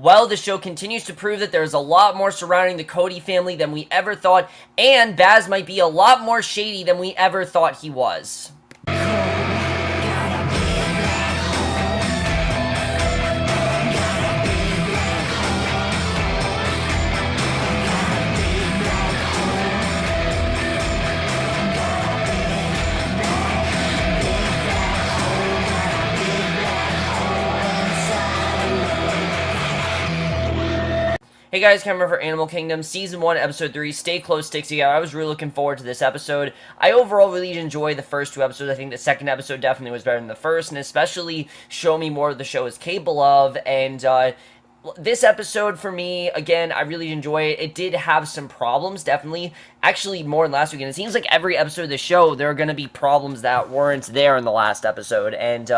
Well, the show continues to prove that there's a lot more surrounding the Cody family than we ever thought, and Baz might be a lot more shady than we ever thought he was. Hey guys, Cameron for Animal Kingdom, Season 1, Episode 3, Stay Close, Stick Together. I was really looking forward to this episode. I overall really enjoyed the first two episodes. I think the second episode definitely was better than the first, and especially show me more of the show is capable of, and, this episode, for me, again, I really enjoy it. It did have some problems, definitely. Actually, more than last week, and it seems like every episode of the show, there are going to be problems that weren't there in the last episode, and,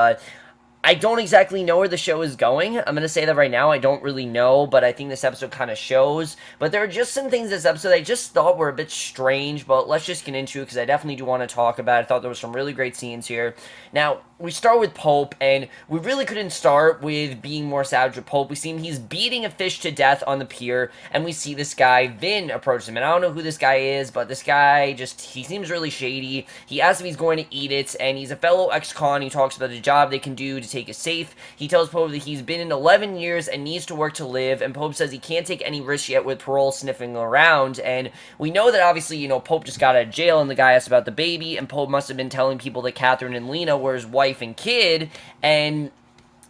I don't exactly know where the show is going. I'm going to say that right now. I don't really know, but I think this episode kind of shows. But there are just some things in this episode I just thought were a bit strange, but let's just get into it because I definitely do want to talk about it. I thought there was some really great scenes here. Now, we start with Pope, and we really couldn't start with being more savage with Pope. We see him, he's beating a fish to death on the pier, and we see this guy, Vin, approach him. And I don't know who this guy is, but this guy he seems really shady. He asks if he's going to eat it, and he's a fellow ex-con. He talks about the job they can do to take it safe. He tells Pope that he's been in 11 years and needs to work to live, and Pope says he can't take any risks yet with parole sniffing around, and we know that obviously, you know, Pope just got out of jail, and the guy asked about the baby, and Pope must have been telling people that Catherine and Lena were his wife and kid, and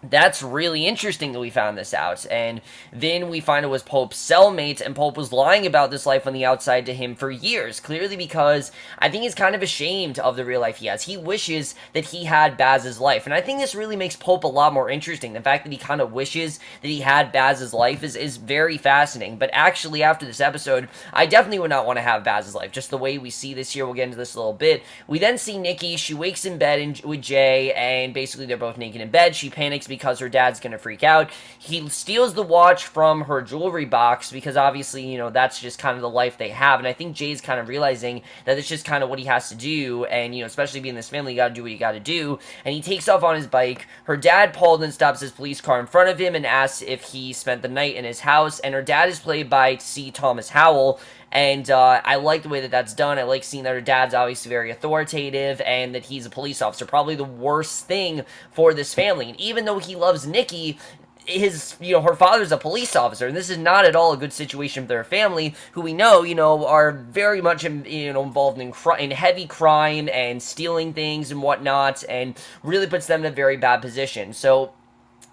that's really interesting that we found this out. And then we find it was Pope's cellmate, and Pope was lying about this life on the outside to him for years, clearly because I think he's kind of ashamed of the real life he has. He wishes that he had Baz's life, and I think this really makes Pope a lot more interesting. The fact that he kind of wishes that he had Baz's life is very fascinating, but actually after this episode, I definitely would not want to have Baz's life, just the way we see this here. We'll get into this a little bit. We then see Nikki. She wakes in bed with Jay, and basically they're both naked in bed. She panics because her dad's gonna freak out. He steals the watch from her jewelry box because obviously, you know, that's just kind of the life they have, and I think Jay's kind of realizing that it's just kind of what he has to do, and, you know, especially being in this family, you gotta do what you gotta do, and he takes off on his bike. Her dad, Paul, then stops his police car in front of him and asks if he spent the night in his house, and her dad is played by C. Thomas Howell, and I like the way that that's done. I like seeing that her dad's obviously very authoritative and that he's a police officer. Probably the worst thing for this family. And even though he loves Nikki, her father's a police officer, and this is not at all a good situation for their family, who we know, you know, are very much, involved in heavy crime and stealing things and whatnot, and really puts them in a very bad position. So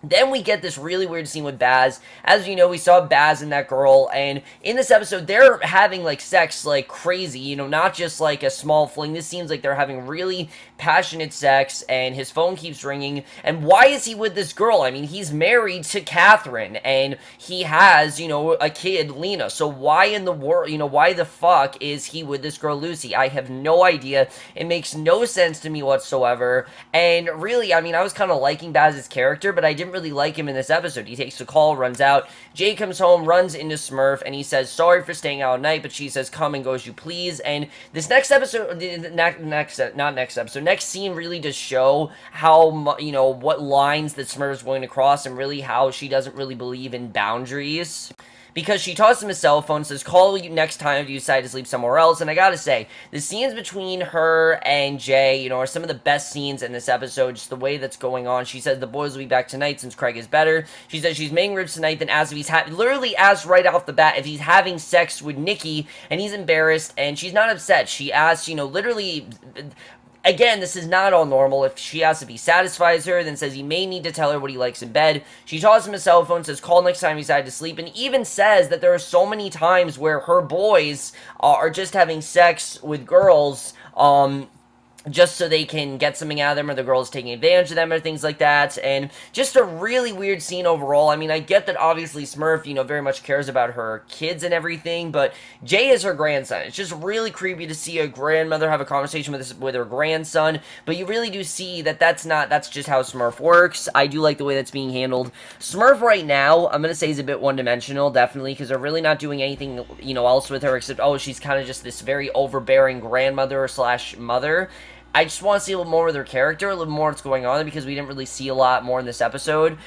then we get this really weird scene with Baz. As you know, we saw Baz and that girl, and in this episode, they're having, like, sex like crazy, you know, not just, like, a small fling. This seems like they're having really passionate sex, and his phone keeps ringing, and why is he with this girl? I mean, he's married to Catherine, and he has, you know, a kid, Lena, so why in the world, you know, why the fuck is he with this girl, Lucy? I have no idea. It makes no sense to me whatsoever, and really, I mean, I was kind of liking Baz's character, but I didn't really like him in this episode. He takes the call, runs out. Jay comes home, runs into Smurf, and he says, sorry for staying out all night, but she says, come and go as you please. And this next episode, next scene really does show how, you know, what lines that Smurf is willing to cross, and really how she doesn't really believe in boundaries. Because she tosses him a cell phone, says, call you next time if you decide to sleep somewhere else. And I gotta say, the scenes between her and Jay, you know, are some of the best scenes in this episode, just the way that's going on. She says the boys will be back tonight since Craig is better. She says she's making ribs tonight, then asks if he's literally asks right off the bat if he's having sex with Nikki, and he's embarrassed, and she's not upset. She asks, you know, literally... Again, this is not all normal. If she asks if he satisfies her, then says he may need to tell her what he likes in bed. She tosses him a cell phone, says call next time you decide to sleep, and even says that there are so many times where her boys are just having sex with girls, just so they can get something out of them, or the girl's taking advantage of them, or things like that, and just a really weird scene overall. I mean, I get that obviously Smurf, you know, very much cares about her kids and everything, but Jay is her grandson. It's just really creepy to see a grandmother have a conversation with her grandson, but you really do see that that's just how Smurf works. I do like the way that's being handled. Smurf right now, I'm gonna say, is a bit one-dimensional, definitely, because they're really not doing anything, you know, else with her, except, oh, she's kind of just this very overbearing grandmother slash mother. I just want to see a little more of their character, a little more what's going on, because we didn't really see a lot more in this episode.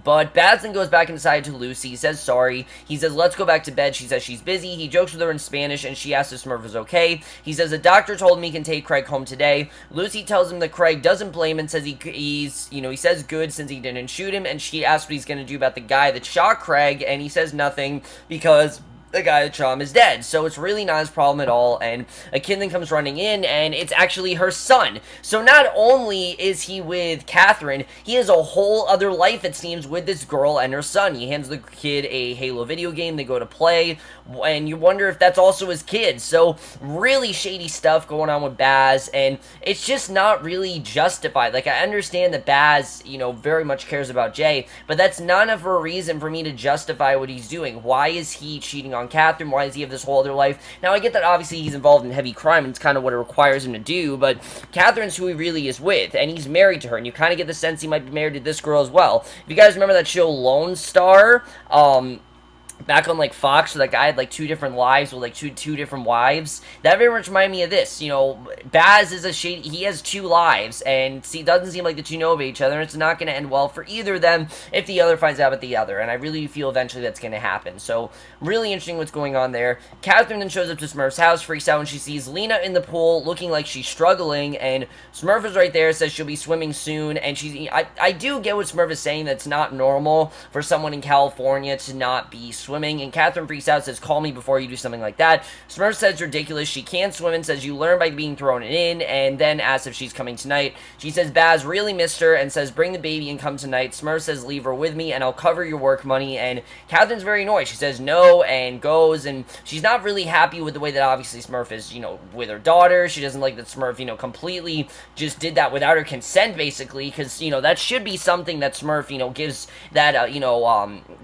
But Baz then goes back inside to Lucy. He says sorry. He says, let's go back to bed. She says she's busy. He jokes with her in Spanish, and she asks if Smurf is okay. He says, the doctor told me he can take Craig home today. Lucy tells him that Craig doesn't blame and says he's, he says good since he didn't shoot him, and she asks what he's going to do about the guy that shot Craig, and he says nothing because the guy that shot him is dead. So it's really not his problem at all, and a kid then comes running in, and it's actually her son. So not only is he with Catherine, he has a whole other life, it seems, with this girl and her son. He hands the kid a Halo video game, they go to play, and you wonder if that's also his kid. So really shady stuff going on with Baz, and it's just not really justified. Like, I understand that Baz, very much cares about Jay, but that's not enough of a reason for me to justify what he's doing. Why is he cheating on Catherine? Why does he have this whole other life? Now, I get that obviously he's involved in heavy crime, and it's kind of what it requires him to do, but Catherine's who he really is with, and he's married to her, and you kind of get the sense he might be married to this girl as well. If you guys remember that show Lone Star, back on, Fox, where that guy had, two different lives with, two different wives. That very much reminded me of this. Baz is he has two lives, and it doesn't seem like the two know about each other, and it's not going to end well for either of them if the other finds out about the other, and I really feel eventually that's going to happen. So, really interesting what's going on there. Catherine then shows up to Smurf's house, freaks out when she sees Lena in the pool, looking like she's struggling, and Smurf is right there, says she'll be swimming soon, and I do get what Smurf is saying, that it's not normal for someone in California to not be swimming, and Catherine freaks out, says, call me before you do something like that. Smurf says it's ridiculous, she can't swim, and says you learn by being thrown in, and then asks if she's coming tonight. She says Baz really missed her, and says bring the baby and come tonight. Smurf says leave her with me, and I'll cover your work money, and Catherine's very annoyed. She says no, and goes, and she's not really happy with the way that obviously Smurf is, with her daughter. She doesn't like that Smurf, completely just did that without her consent, basically, because, that should be something that Smurf, gives that,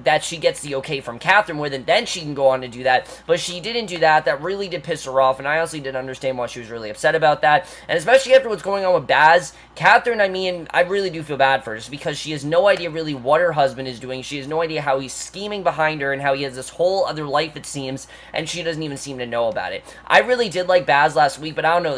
that she gets the okay from Catherine with, and then she can go on to do that, but she didn't do that. That really did piss her off, and I honestly didn't understand why she was really upset about that, and especially after what's going on with Baz. Catherine, I really do feel bad for her, just because she has no idea really what her husband is doing. She has no idea how he's scheming behind her, and how he has this whole other life, it seems, and she doesn't even seem to know about it. I really did like Baz last week, but I don't know,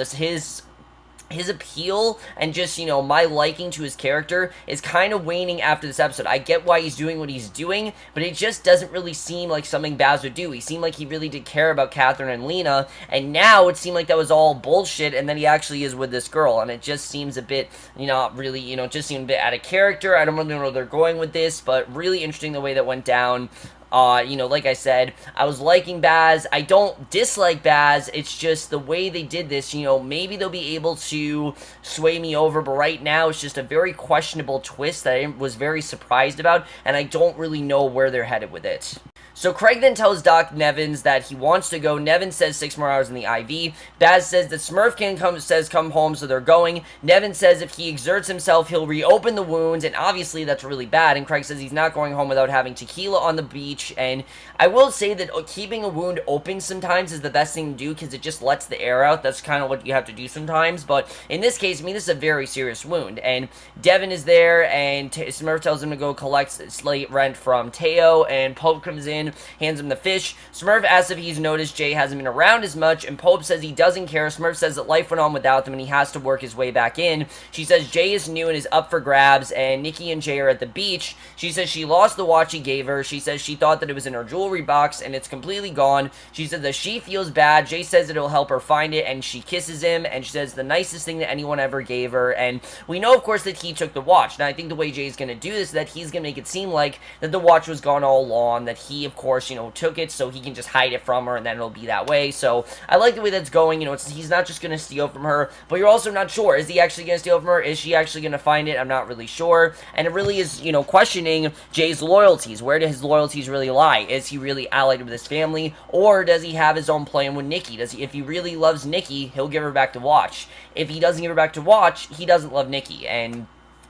his appeal and just, my liking to his character is kind of waning after this episode. I get why he's doing what he's doing, but it just doesn't really seem like something Baz would do. He seemed like he really did care about Catherine and Lena, and now it seemed like that was all bullshit, and then he actually is with this girl, and it just seems a bit, not really, just seemed a bit out of character. I don't really know where they're going with this, but really interesting the way that went down. Like I said, I was liking Baz. I don't dislike Baz. It's just the way they did this, maybe they'll be able to sway me over, but right now it's just a very questionable twist that I was very surprised about, and I don't really know where they're headed with it. So Craig then tells Doc Nevins that he wants to go. Nevins says 6 more hours in the IV. Baz says that Smurf come home, so they're going. Nevins says if he exerts himself, he'll reopen the wounds, and obviously that's really bad. And Craig says he's not going home without having tequila on the beach. And I will say that keeping a wound open sometimes is the best thing to do, because it just lets the air out. That's kind of what you have to do sometimes. But in this case, this is a very serious wound. And Devin is there, and Smurf tells him to go collect slate rent from Teo, and Pope comes in, hands him the fish. Smurf asks if he's noticed Jay hasn't been around as much, and Pope says he doesn't care. Smurf says that life went on without them, and he has to work his way back in. She says Jay is new and is up for grabs, and Nikki and Jay are at the beach. She says she lost the watch he gave her. She says she thought that it was in her jewelry box, and it's completely gone. She says that she feels bad. Jay says that it'll help her find it, and she kisses him, and she says the nicest thing that anyone ever gave her. And we know, of course, that he took the watch. Now, I think the way Jay's going to do this is that he's going to make it seem like that the watch was gone all along, that he, of course, took it so he can just hide it from her, and then it'll be that way. So I like the way that's going. He's not just going to steal from her, but you're also not sure. Is he actually going to steal from her? Is she actually going to find it? I'm not really sure. And it really is, questioning Jay's loyalties. Where do his loyalties really lie? Is he really allied with his family, or does he have his own plan with Nikki? If he really loves Nikki, he'll give her back to watch. If he doesn't give her back to watch, he doesn't love Nikki, and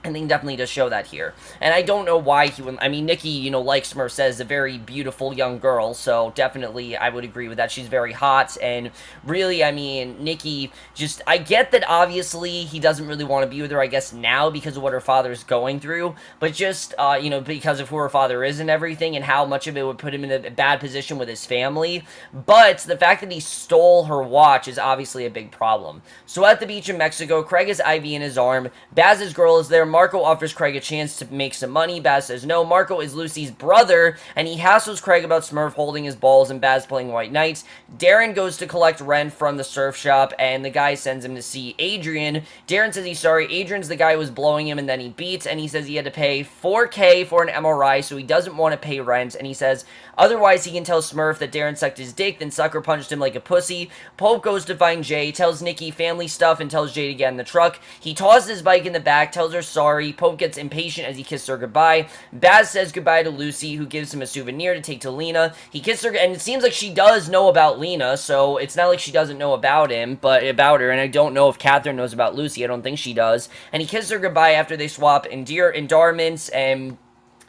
I think definitely does show that here. And I don't know why he would... Nikki, like Smurf says, is a very beautiful young girl, so definitely I would agree with that. She's very hot, and really, Nikki just... I get that obviously he doesn't really want to be with her, I guess, now because of what her father's going through, but just, because of who her father is and everything, and how much of it would put him in a bad position with his family. But the fact that he stole her watch is obviously a big problem. So at the beach in Mexico, Craig has IV in his arm. Baz's girl is there. Marco offers Craig a chance to make some money. Baz says no. Marco is Lucy's brother, and he hassles Craig about Smurf holding his balls and Baz playing White Knights. Darren goes to collect rent from the surf shop, and the guy sends him to see Adrian. Darren says he's sorry. Adrian's the guy who was blowing him and then he beats, and he says he had to pay $4K for an MRI, so he doesn't want to pay rent, and he says otherwise he can tell Smurf that Darren sucked his dick, then sucker punched him like a pussy. Pope goes to find Jay, tells Nikki family stuff, and tells Jay to get in the truck. He tosses his bike in the back, tells her sorry. Pope gets impatient as he kisses her goodbye. Baz says goodbye to Lucy, who gives him a souvenir to take to Lena. He kisses her, and it seems like she does know about Lena, so it's not like she doesn't know about him, but about her, and I don't know if Catherine knows about Lucy. I don't think she does. And he kisses her goodbye after they swap endowments, and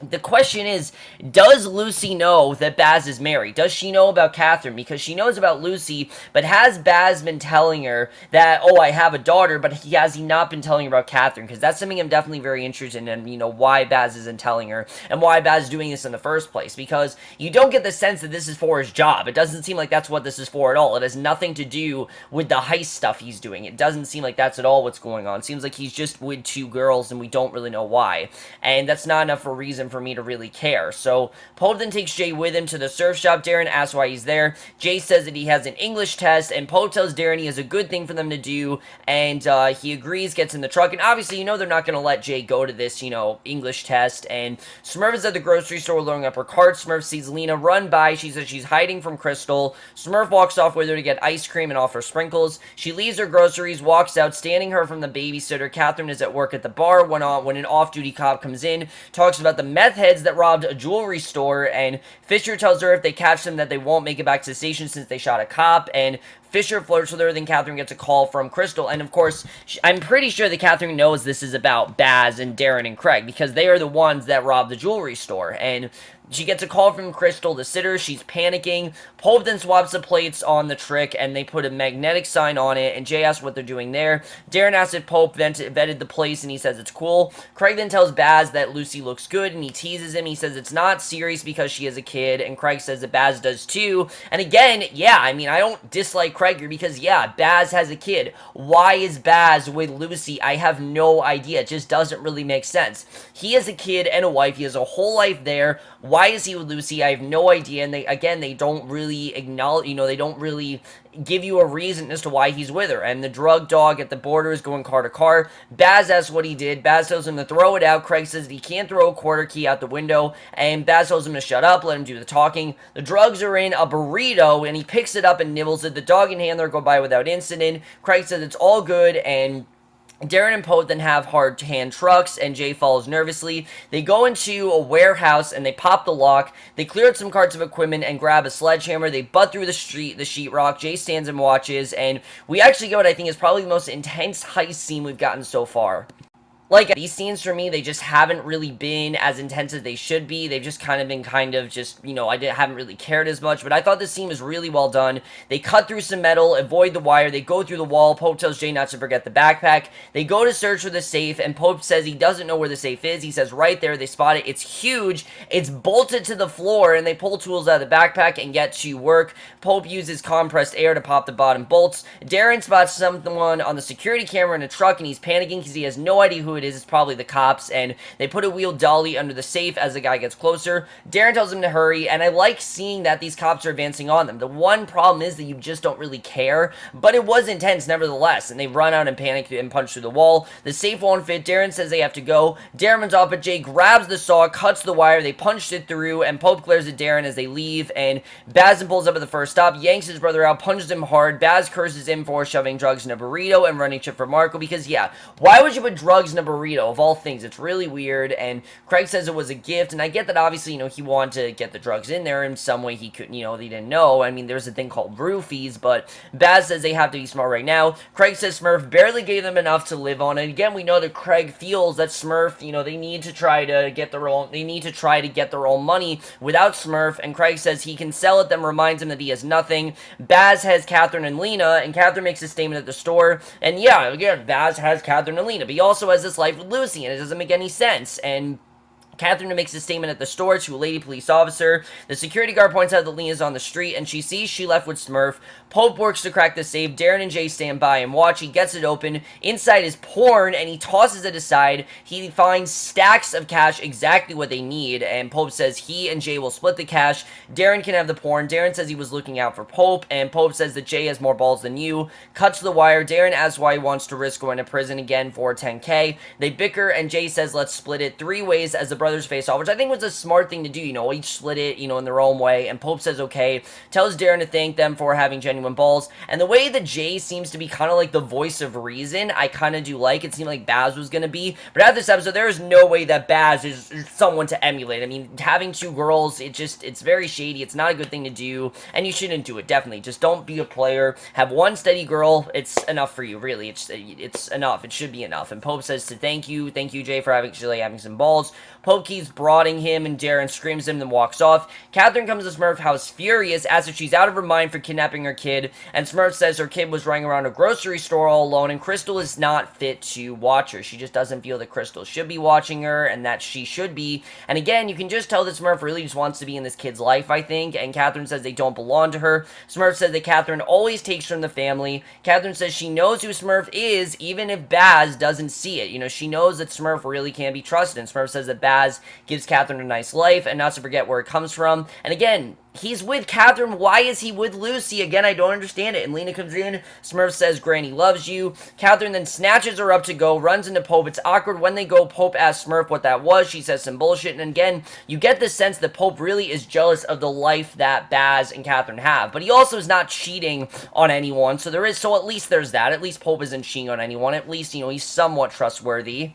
the question is, does Lucy know that Baz is married? Does she know about Catherine? Because she knows about Lucy, but has Baz been telling her that, oh, I have a daughter, but has he not been telling her about Catherine? Because that's something I'm definitely very interested in, you know, why Baz isn't telling her, and why Baz is doing this in the first place. Because you don't get the sense that this is for his job. It doesn't seem like that's what this is for at all. It has nothing to do with the heist stuff he's doing. It doesn't seem like that's at all what's going on. It seems like he's just with two girls, and we don't really know why. And that's not enough of a reason for me to really care. So Pope then takes Jay with him to the surf shop. Darren asks why he's there. Jay says that he has an English test, and Pope tells Darren he has a good thing for them to do, and he agrees, gets in the truck, and obviously, you know, they're not going to let Jay go to this, you know, English test, and Smurf is at the grocery store loading up her cart. Smurf sees Lena run by. She says she's hiding from Crystal. Smurf walks off with her to get ice cream and offer sprinkles. She leaves her groceries, walks out, standing her from the babysitter. Catherine is at work at the bar when an off-duty cop comes in, talks about the meth heads that robbed a jewelry store, and Fisher tells her if they catch them that they won't make it back to the station since they shot a cop, and Fisher flirts with her. Then Catherine gets a call from Crystal, and of course, I'm pretty sure that Catherine knows this is about Baz and Darren and Craig, because they are the ones that robbed the jewelry store, and she gets a call from Crystal, the sitter. She's panicking. Pope then swaps the plates on the trick, and they put a magnetic sign on it, and Jay asks what they're doing there. Darren asks if Pope vetted the place, and he says it's cool. Craig then tells Baz that Lucy looks good, and he teases him. He says it's not serious because she has a kid, and Craig says that Baz does too. And again, yeah, I mean, I don't dislike Craig here because, yeah, Baz has a kid. Why is Baz with Lucy? I have no idea. It just doesn't really make sense. He has a kid and a wife. He has a whole life there. Why is he with Lucy? I have no idea, and they don't really acknowledge, you know, they don't really give you a reason as to why he's with her. And the drug dog at the border is going car to car. Baz asks what he did. Baz tells him to throw it out. Craig says that he can't throw a quarter key out the window, and Baz tells him to shut up, let him do the talking. The drugs are in a burrito, and he picks it up and nibbles it. The dog and handler go by without incident. Craig says it's all good, and Darren and Pope then have hard-hand trucks, and Jay follows nervously. They go into a warehouse, and they pop the lock. They clear out some carts of equipment and grab a sledgehammer. They butt through the sheetrock. Jay stands and watches, and we actually get what I think is probably the most intense heist scene we've gotten so far. Like, these scenes for me, they just haven't really been as intense as they should be. They've just kind of been you know, haven't really cared as much. But I thought this scene was really well done. They cut through some metal, avoid the wire. They go through the wall. Pope tells Jay not to forget the backpack. They go to search for the safe, and Pope says he doesn't know where the safe is. He says right there. They spot it. It's huge. It's bolted to the floor, and they pull tools out of the backpack and get to work. Pope uses compressed air to pop the bottom bolts. Darren spots someone on the security camera in a truck, and he's panicking because he has no idea who it is. It's probably the cops, and they put a wheeled dolly under the safe as the guy gets closer. Darren tells him to hurry, and I like seeing that these cops are advancing on them. The one problem is that you just don't really care, but it was intense nevertheless, and they run out and panic and punch through the wall. The safe won't fit. Darren says they have to go. Darren runs off, but Jay grabs the saw, cuts the wire. They punched it through, and Pope glares at Darren as they leave, and Baz pulls up at the first stop, yanks his brother out, punches him hard. Baz curses him for shoving drugs in a burrito and running shit for Marco, because, yeah, why would you put drugs in a burrito? Of all things, it's really weird, and Craig says it was a gift, and I get that obviously, you know, he wanted to get the drugs in there in some way he could, you know, they didn't know. I mean, there's a thing called roofies, but Baz says they have to be smart right now. Craig says Smurf barely gave them enough to live on, and again, we know that Craig feels that Smurf, you know, they need to try to get their own money without Smurf, and Craig says he can sell it, then reminds him that he has nothing. Baz has Catherine and Lena, and Catherine makes a statement at the store, and yeah, again, Baz has Catherine and Lena, but he also has this life with Lucy, and it doesn't make any sense, and Catherine makes a statement at the store to a lady police officer. The security guard points out that Lena's on the street, and she sees she left with Smurf. Pope works to crack the safe. Darren and Jay stand by and watch. He gets it open. Inside is porn, and he tosses it aside. He finds stacks of cash, exactly what they need, and Pope says he and Jay will split the cash. Darren can have the porn. Darren says he was looking out for Pope, and Pope says that Jay has more balls than you. Cuts the wire. Darren asks why he wants to risk going to prison again for 10K. They bicker, and Jay says let's split it 3 ways as the brothers face off, which I think was a smart thing to do, each split it, in their own way, and Pope says okay, tells Darren to thank them for having genuine balls, and the way that Jay seems to be kind of like the voice of reason, I kind of do like. It seemed like Baz was going to be, but after this episode, there is no way that Baz is someone to emulate. I mean, having 2 girls, it's very shady, it's not a good thing to do, and you shouldn't do it, definitely. Just don't be a player, have 1 steady girl, it's enough for you, really, it's enough, it should be enough, and Pope says to thank you Jay for having some balls. Pope keeps broading him, and Darren screams him, then walks off. Catherine comes to Smurf's house furious, as if she's out of her mind for kidnapping her kid, and Smurf says her kid was running around a grocery store all alone, and Crystal is not fit to watch her. She just doesn't feel that Crystal should be watching her, and that she should be. And again, you can just tell that Smurf really just wants to be in this kid's life, I think, and Catherine says they don't belong to her. Smurf says that Catherine always takes from the family. Catherine says she knows who Smurf is, even if Baz doesn't see it. She knows that Smurf really can't be trusted, and Smurf says that Baz gives Catherine a nice life, and not to forget where it comes from. And again, he's with Catherine. Why is he with Lucy? Again, I don't understand it. And Lena comes in. Smurf says, Granny loves you. Catherine then snatches her up to go, runs into Pope. It's awkward when they go. Pope asks Smurf what that was. She says some bullshit. And again, you get the sense that Pope really is jealous of the life that Baz and Catherine have. But he also is not cheating on anyone. So at least there's that. At least Pope isn't cheating on anyone. At least, he's somewhat trustworthy.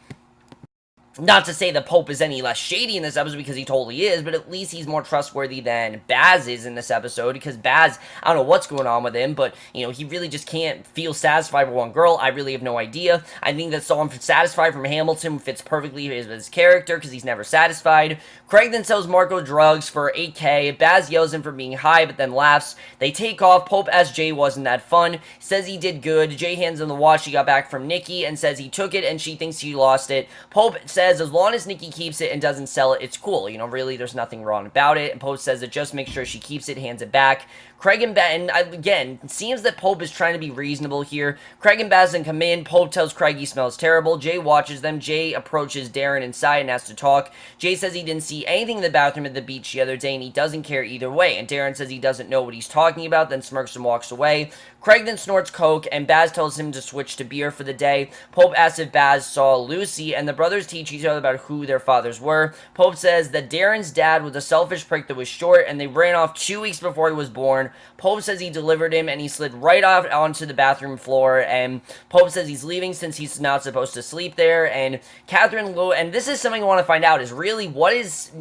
Not to say that Pope is any less shady in this episode, because he totally is, but at least he's more trustworthy than Baz is in this episode, because Baz, I don't know what's going on with him, but, he really just can't feel satisfied with one girl. I really have no idea. I think that song Satisfied from Hamilton fits perfectly with his character, because he's never satisfied. Craig then sells Marco drugs for 8K. Baz yells him for being high, but then laughs. They take off. Pope asks Jay wasn't that fun. Says he did good. Jay hands him the watch he got back from Nikki, and says he took it, and she thinks he lost it. Pope says as long as Nikki keeps it and doesn't sell it, it's cool. Really, there's nothing wrong about it. And Pope says that just make sure she keeps it, hands it back. Craig and Baz, and again, it seems that Pope is trying to be reasonable here. Craig and Baz then come in. Pope tells Craig he smells terrible. Jay watches them. Jay approaches Darren inside and asks to talk. Jay says he didn't see anything in the bathroom at the beach the other day, and he doesn't care either way. And Darren says he doesn't know what he's talking about, then smirks and walks away. Craig then snorts coke, and Baz tells him to switch to beer for the day. Pope asks if Baz saw Lucy, and the brothers teach each other about who their fathers were. Pope says that Darren's dad was a selfish prick that was short, and they ran off 2 weeks before he was born. Pope says he delivered him, and he slid right off onto the bathroom floor, and Pope says he's leaving since he's not supposed to sleep there. And Catherine Lowe, and this is something I want to find out, is really what is,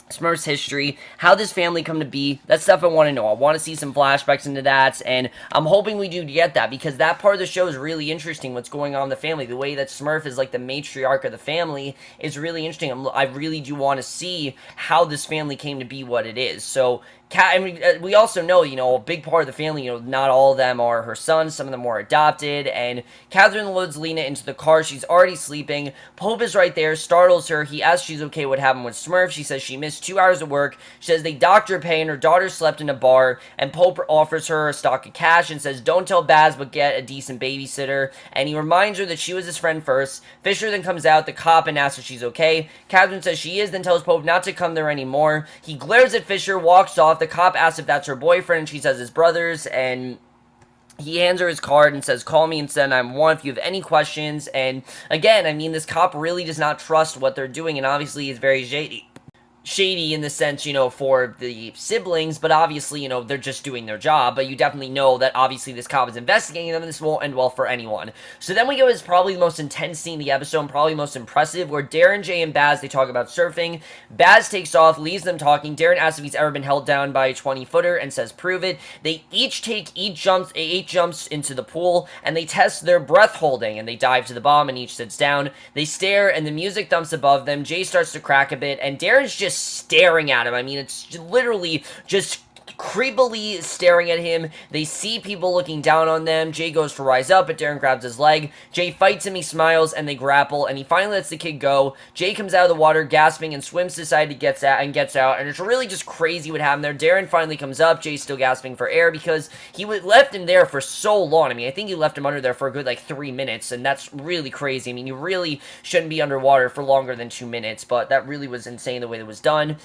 Smurf's history, how this family come to be. That's stuff I want to know. I want to see some flashbacks into that, and I'm hoping we do get that, because that part of the show is really interesting, what's going on in the family. The way that Smurf is like the matriarch of the family is really interesting. I really do want to see how this family came to be what it is. So we also know, a big part of the family, not all of them are her sons, some of them were adopted, and Catherine loads Lena into the car. She's already sleeping. Pope is right there, startles her. He asks she's okay what happened with Smurf. She says she missed 2 hours of work. She says they docked her pay and her daughter slept in a bar, and Pope offers her a stock of cash and says don't tell Baz, but get a decent babysitter, and he reminds her that she was his friend first. Fisher then comes out, the cop, and asks if she's okay. Catherine says she is, then tells Pope not to come there anymore. He glares at Fisher, walks off. The cop asks if that's her boyfriend, and she says his brother's, and he hands her his card and says, call me instead, 911 if you have any questions. And again, this cop really does not trust what they're doing, and obviously is very shady in the sense, for the siblings, but obviously, they're just doing their job, but you definitely know that obviously this cop is investigating them, and this won't end well for anyone. So then we go is probably the most intense scene in the episode, and probably most impressive, where Darren, Jay, and Baz, they talk about surfing. Baz takes off, leaves them talking. Darren asks if he's ever been held down by a 20-footer, and says prove it. They each take 8 jumps into the pool, and they test their breath holding, and they dive to the bottom, and each sits down. They stare, and the music thumps above them. Jay starts to crack a bit, and Darren's just staring at him. It's literally just creepily staring at him. They see people looking down on them. Jay goes to rise up, but Darren grabs his leg. Jay fights him, he smiles, and they grapple, and he finally lets the kid go. Jay comes out of the water, gasping, and swims to the side and gets out, and it's really just crazy what happened there. Darren finally comes up. Jay's still gasping for air because he left him there for so long. I mean, I think he left him under there for a good, 3 minutes, and that's really crazy. I mean, you really shouldn't be underwater for longer than 2 minutes, but that really was insane the way that was done.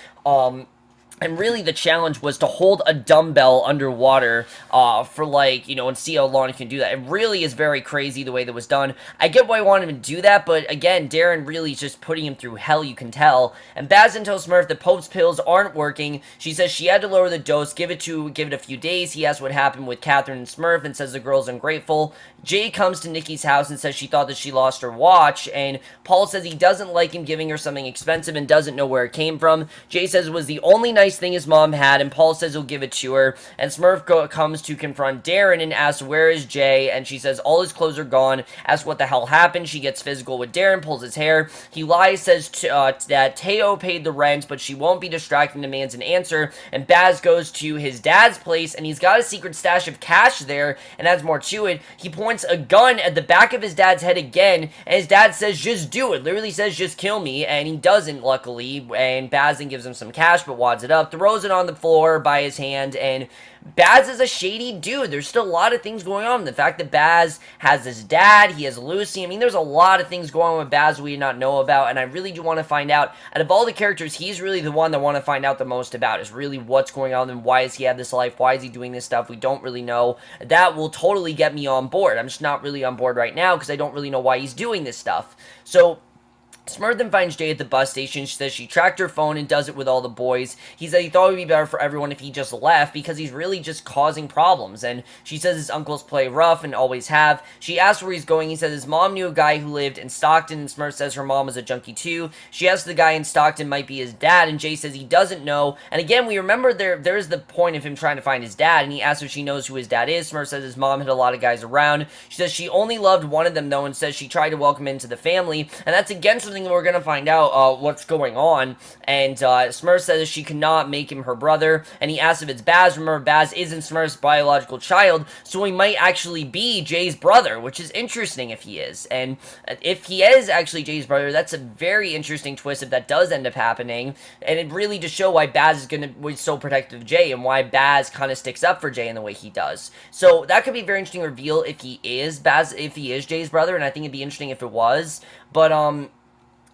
And really, the challenge was to hold a dumbbell underwater for, and see how long you can do that. It really is very crazy the way that was done. I get why I wanted him to do that, but again, Darren really is just putting him through hell, you can tell. And Baz tells Smurf that Pope's pills aren't working. She says she had to lower the dose, give it a few days. He asks what happened with Catherine and Smurf and says the girl's ungrateful. Jay comes to Nikki's house and says she thought that she lost her watch, and Paul says he doesn't like him giving her something expensive and doesn't know where it came from. Jay says it was the only nice thing his mom had, and Paul says he'll give it to her, and Smurf comes to confront Darren and asks where is Jay, and she says all his clothes are gone, asks what the hell happened. She gets physical with Darren, pulls his hair. He lies, says that Teo paid the rent, but she won't be distracting, demands an answer, and Baz goes to his dad's place, and he's got a secret stash of cash there, and adds more to it. He points a gun at the back of his dad's head again, and his dad says just do it, literally says just kill me, and he doesn't, luckily, and Baz then gives him some cash, but wads it up, throws it on the floor by his hand, and Baz is a shady dude. There's still a lot of things going on. The fact that Baz has his dad, he has Lucy. I mean, there's a lot of things going on with Baz we did not know about, and I really do want to find out. Out of all the characters, he's really the one that I want to find out the most about, is really what's going on and why does he have this life? Why is he doing this stuff? We don't really know. That will totally get me on board. I'm just not really on board right now because I don't really know why he's doing this stuff. So Smurf then finds Jay at the bus station. She says she tracked her phone and does it with all the boys. He said he thought it would be better for everyone if he just left because he's really just causing problems. And she says his uncles play rough and always have. She asks where he's going. He says his mom knew a guy who lived in Stockton, and Smurf says her mom was a junkie too. She asks the guy in Stockton might be his dad, and Jay says he doesn't know. And again, we remember there is the point of him trying to find his dad, and he asks if she knows who his dad is. Smurf says his mom had a lot of guys around. She says she only loved one of them though, and says she tried to welcome him into the family, and that's again something that we're going to find out what's going on. And Smurf says she cannot make him her brother, and he asks if it's Baz. Remember, Baz isn't Smurf's biological child, so he might actually be Jay's brother, which is interesting if he is. And if he is actually Jay's brother, that's a very interesting twist if that does end up happening, and it really just show why Baz was so protective of Jay, and why Baz kind of sticks up for Jay in the way he does. So that could be a very interesting reveal if he is Jay's brother, and I think it'd be interesting if it was. But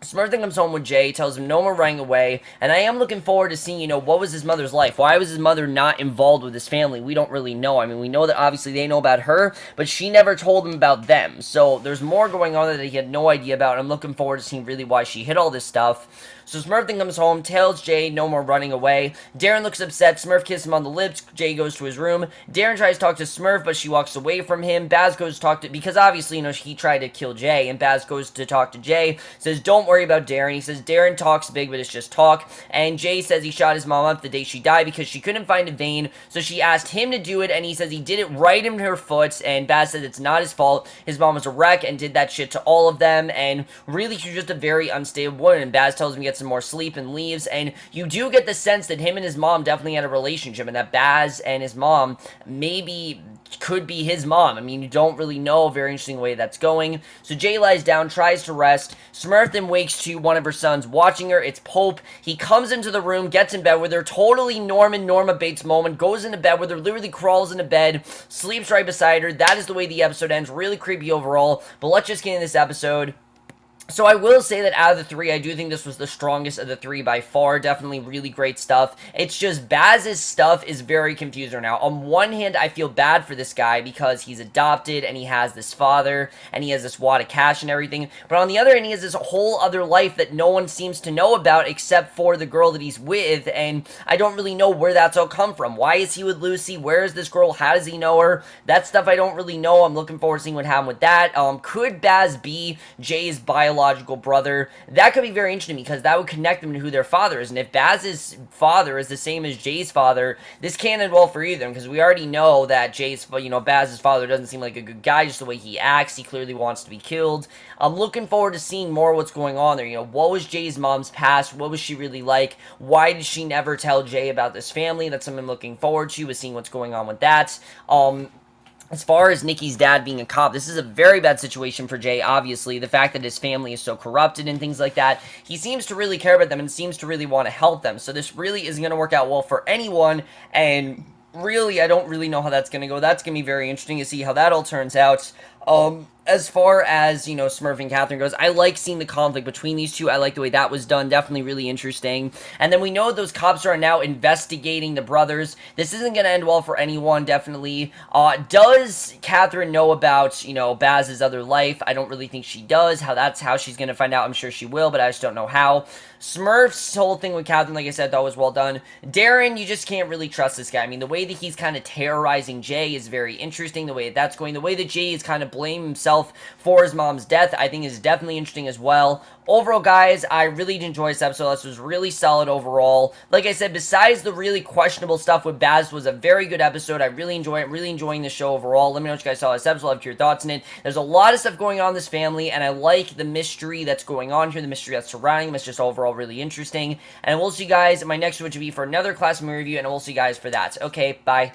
Smurf then comes home with Jay, tells him no more running away, and I am looking forward to seeing, what was his mother's life? Why was his mother not involved with his family? We don't really know. I mean, we know that obviously they know about her, but she never told him about them. So there's more going on that he had no idea about, and I'm looking forward to seeing really why she hid all this stuff. So Smurf then comes home, tells Jay no more running away. Darren looks upset. Smurf kisses him on the lips. Jay goes to his room. Darren tries to talk to Smurf, but she walks away from him. Baz goes to talk to, because obviously, he tried to kill Jay, and Baz goes to talk to Jay, says, don't worry about Darren. He says, Darren talks big, but it's just talk. And Jay says he shot his mom up the day she died because she couldn't find a vein, so she asked him to do it, and he says he did it right in her foot, and Baz says it's not his fault. His mom was a wreck and did that shit to all of them, and really, she's just a very unstable woman, and Baz tells him to get some more sleep and leaves, and you do get the sense that him and his mom definitely had a relationship, and that Baz and his mom maybe could be his mom. I mean, you don't really know. Very interesting way that's going. So Jay lies down, tries to rest. Smurf then wakes to one of her sons watching her. It's Pope. He comes into the room, gets in bed with her. Totally Norma Bates moment. Goes into bed with her, literally crawls into bed, sleeps right beside her. That is the way the episode ends. Really creepy overall. But let's just get into this episode. So I will say that out of the three, I do think this was the strongest of the three by far. Definitely really great stuff. It's just Baz's stuff is very confusing now. On one hand, I feel bad for this guy because he's adopted and he has this father and he has this wad of cash and everything. But on the other hand, he has this whole other life that no one seems to know about except for the girl that he's with, and I don't really know where that's all come from. Why is he with Lucy? Where is this girl? How does he know her? That stuff I don't really know. I'm looking forward to seeing what happened with that. Could Baz be Jay's biological biological brother. That could be very interesting because that would connect them to who their father is. And if Baz's father is the same as Jay's father, this can't end well for either because we already know that Baz's father doesn't seem like a good guy, just the way he acts. He clearly wants to be killed. I'm looking forward to seeing more of what's going on there. What was Jay's mom's past? What was she really like? Why did she never tell Jay about this family? That's something I'm looking forward to, is seeing what's going on with that. As far as Nikki's dad being a cop, this is a very bad situation for Jay, obviously. The fact that his family is so corrupted and things like that. He seems to really care about them and seems to really want to help them. So this really isn't going to work out well for anyone, and really, I don't really know how that's going to go. That's going to be very interesting to see how that all turns out. As far as, Smurf and Catherine goes, I like seeing the conflict between these two. I like the way that was done. Definitely really interesting. And then we know those cops are now investigating the brothers. This isn't going to end well for anyone, definitely. Does Catherine know about, Baz's other life? I don't really think she does. That's how she's going to find out. I'm sure she will, but I just don't know how. Smurf's whole thing with Catherine, like I said, that was well done. Darren, you just can't really trust this guy. I mean, the way that he's kind of terrorizing Jay is very interesting. The way that's going, the way that Jay is kind of blaming himself for his mom's death, I think is definitely interesting as well. Overall, guys, I really did enjoy this episode. This was really solid overall. Like I said, besides the really questionable stuff with Baz, was a very good episode. I really enjoy it. Really enjoying the show overall. Let me know what you guys saw this episode. I'd love to hear your thoughts on it. There's a lot of stuff going on in this family, and I like the mystery that's going on here, the mystery that's surrounding them. It's just overall really interesting. And we'll see you guys in my next one, which will be for another class movie review, and we'll see you guys for that. Okay, bye.